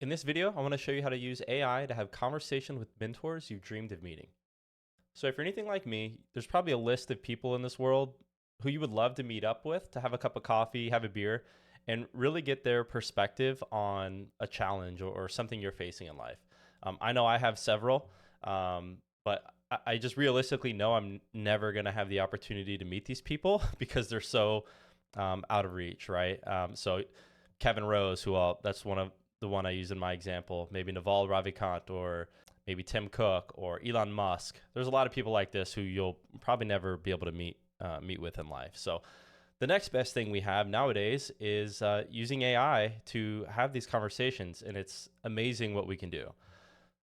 In this video, I want to show you how to use AI to have conversation with mentors you've dreamed of meeting. So if you're anything like me, there's probably a list of people in this world who you would love to meet up with, to have a cup of coffee, have a beer, and really get their perspective on a challenge or something you're facing in life. I know I have several, but I just realistically know I'm never going to have the opportunity to meet these people because they're so out of reach, right? So Kevin Rose, that's the one I use in my example, maybe Naval Ravikant or maybe Tim Cook or Elon Musk. There's a lot of people like this who you'll probably never be able to meet with in life. So the next best thing we have nowadays is using AI to have these conversations, and it's amazing what we can do.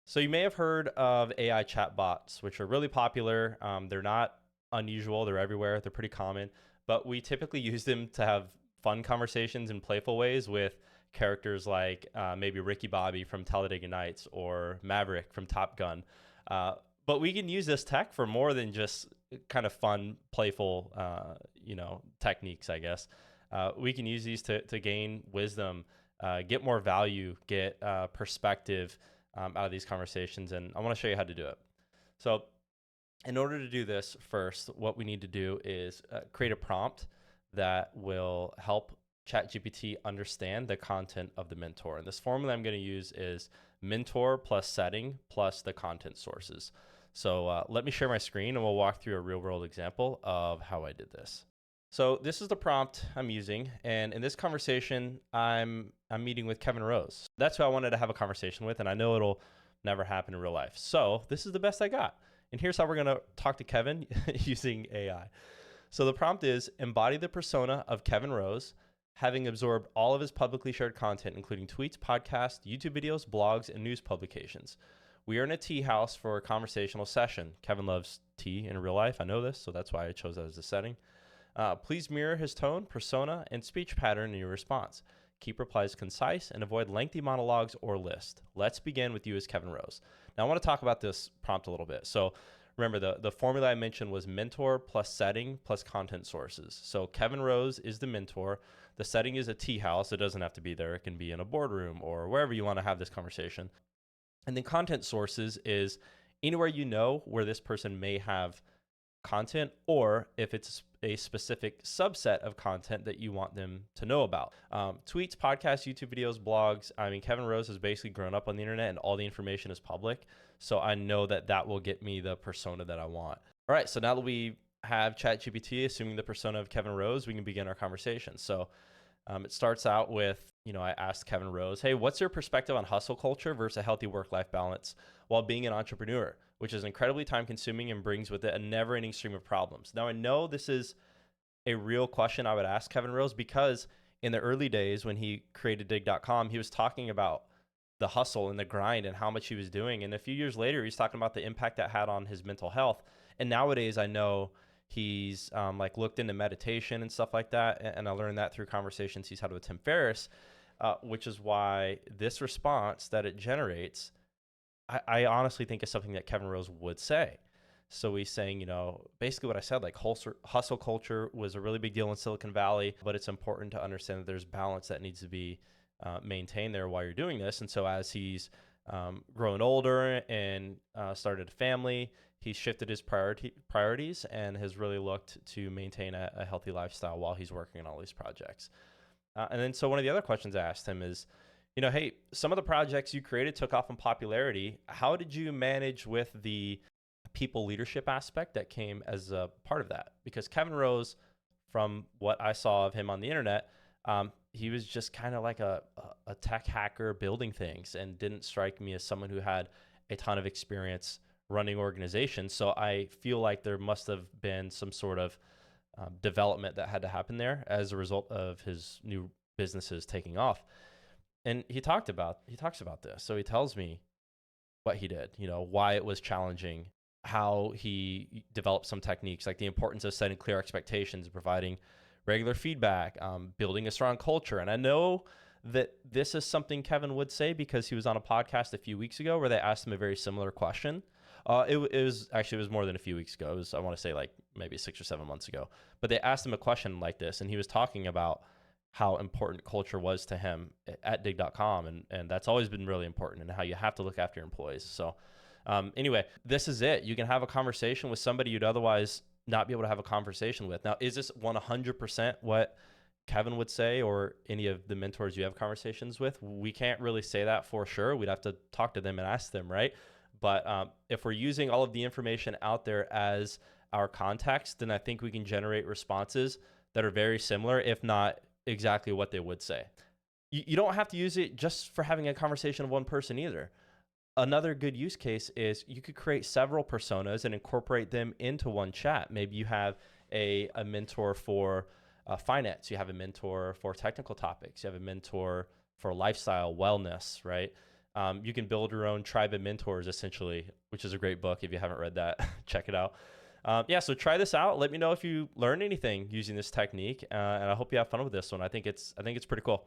So you may have heard of AI chatbots, which are really popular. They're not unusual. They're everywhere. They're pretty common, but we typically use them to have fun conversations in playful ways with characters like maybe Ricky Bobby from Talladega Nights or Maverick from Top Gun. But we can use this tech for more than just kind of fun, playful, techniques, I guess. We can use these to gain wisdom, get more value, get perspective out of these conversations. And I want to show you how to do it. So in order to do this, first, what we need to do is create a prompt that will help ChatGPT understand the content of the mentor. And this formula I'm going to use is mentor plus setting plus the content sources. So let me share my screen and we'll walk through a real world example of how I did this. So this is the prompt I'm using. And in this conversation, I'm meeting with Kevin Rose. That's who I wanted to have a conversation with. And I know it'll never happen in real life. So this is the best I got. And here's how we're going to talk to Kevin using AI. So the prompt is embody the persona of Kevin Rose, having absorbed all of his publicly shared content, including tweets, podcasts, YouTube videos, blogs, and news publications. We are in a tea house for a conversational session. Kevin loves tea in real life. I know this, so that's why I chose that as a setting. Please mirror his tone, persona, and speech pattern in your response. Keep replies concise and avoid lengthy monologues or lists. Let's begin with you as Kevin Rose. Now, I want to talk about this prompt a little bit. So remember, the formula I mentioned was mentor plus setting plus content sources. So Kevin Rose is the mentor. The setting is a tea house. It doesn't have to be there. It can be in a boardroom or wherever you want to have this conversation. And then content sources is anywhere you know where this person may have content, or if it's a specific subset of content that you want them to know about. Tweets, podcasts, YouTube videos, blogs. I mean, Kevin Rose has basically grown up on the internet and all the information is public. So I know that will get me the persona that I want. All right, so now that we have ChatGPT assuming the persona of Kevin Rose, we can begin our conversation. So it starts out with, I asked Kevin Rose, hey, what's your perspective on hustle culture versus a healthy work-life balance while being an entrepreneur, which is incredibly time-consuming and brings with it a never-ending stream of problems? Now, I know this is a real question I would ask Kevin Rose because in the early days when he created Digg.com, he was talking about the hustle and the grind and how much he was doing. And a few years later, he's talking about the impact that had on his mental health. And nowadays, I know he's looked into meditation and stuff like that. And I learned that through conversations he's had with Tim Ferriss, which is why this response that it generates, I honestly think is something that Kevin Rose would say. So he's saying, basically what I said, like hustle culture was a really big deal in Silicon Valley, but it's important to understand that there's balance that needs to be maintained there while you're doing this. And so as he's grown older and started a family, he's shifted his priorities and has really looked to maintain a healthy lifestyle while he's working on all these projects. And then so one of the other questions I asked him is, hey, some of the projects you created took off in popularity. How did you manage with the people leadership aspect that came as a part of that? Because Kevin Rose, from what I saw of him on the internet, he was just kind of like a tech hacker building things and didn't strike me as someone who had a ton of experience running organizations. So I feel like there must have been some sort of development that had to happen there as a result of his new businesses taking off. And he talks about this. So he tells me what he did, why it was challenging, how he developed some techniques, like the importance of setting clear expectations, providing regular feedback, building a strong culture. And I know that this is something Kevin would say because he was on a podcast a few weeks ago where they asked him a very similar question. It was more than a few weeks ago. It was, I want to say, like maybe 6 or 7 months ago. But they asked him a question like this, and he was talking about how important culture was to him at dig.com. And that's always been really important, and how you have to look after your employees. So anyway, this is it. You can have a conversation with somebody you'd otherwise not be able to have a conversation with. Now, is this 100% what Kevin would say, or any of the mentors you have conversations with? We can't really say that for sure. We'd have to talk to them and ask them, right? But if we're using all of the information out there as our context, then I think we can generate responses that are very similar, if not exactly what they would say. You don't have to use it just for having a conversation with one person either. Another good use case is you could create several personas and incorporate them into one chat. Maybe you have a mentor for finance, you have a mentor for technical topics, you have a mentor for lifestyle, wellness, right? You can build your own tribe of mentors, essentially, which is a great book. If you haven't read that, check it out. Yeah, so try this out. Let me know if you learned anything using this technique, and I hope you have fun with this one. I think it's pretty cool.